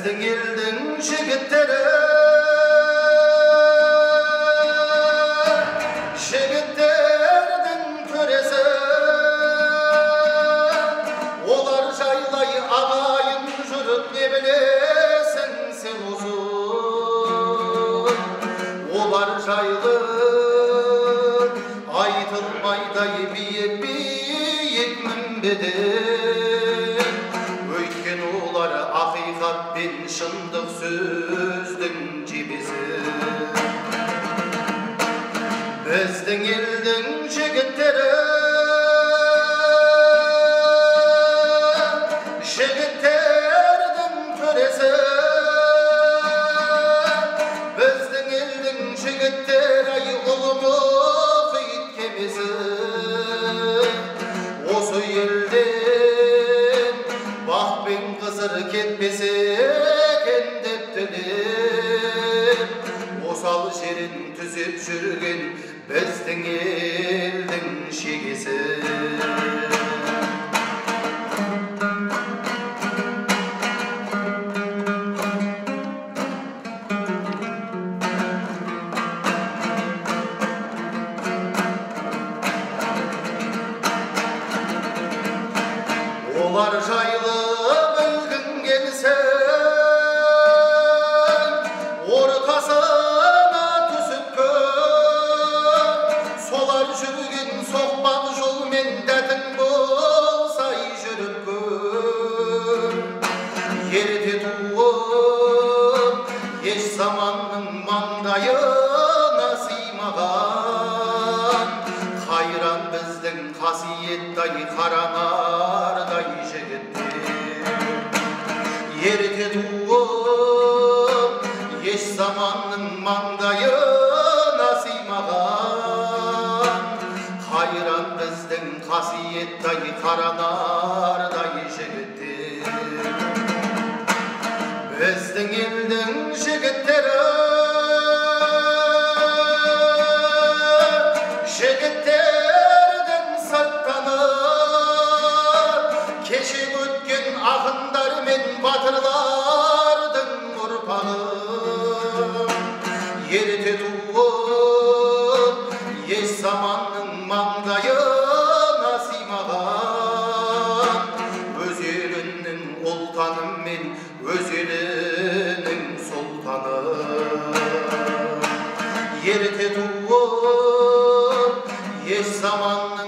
Біздің елдің жігіттері, жігіттердің төресі, олар жайлай ағайын жүріп не білесің сен ұзын. Олар жайлы айтылмайдай биік мінбеден, өйткені олар ақиқат пен шындық сөздің жебесі. Біздің елдің жігіттері, жігіттердің төресі, біздің елдің жігіттері ұлы мұхит кемесі. Осы елден бақ пен қызыр кетпесе екен деп тілеп, осал жерін түзеп жүрген біздің елдің шегесі. Олар жайлы білгің келсе, ортасына түсіп көр. Солар жүрген соқпақ жолмен дәтің болсай жүріп көр. Ерте туып, еш заманның маңдайына сыймаған, қайран біздің қасиеттай қаранардай жігіттер. Ерте туып, еш заманның маңдайына сыймаған, қайран біздің қасиеттай қаранардай жігіттер. Біздің елдің жігіттері, жігіттердің сырттаны, кеше өткен ақындар мен батырлардың ұрпағы. Ерте туып, еш заманның маңдайына сыймаған, өз елінің ұлтаны мен өз елінің сұлтаны. Ерте туып, еш заманның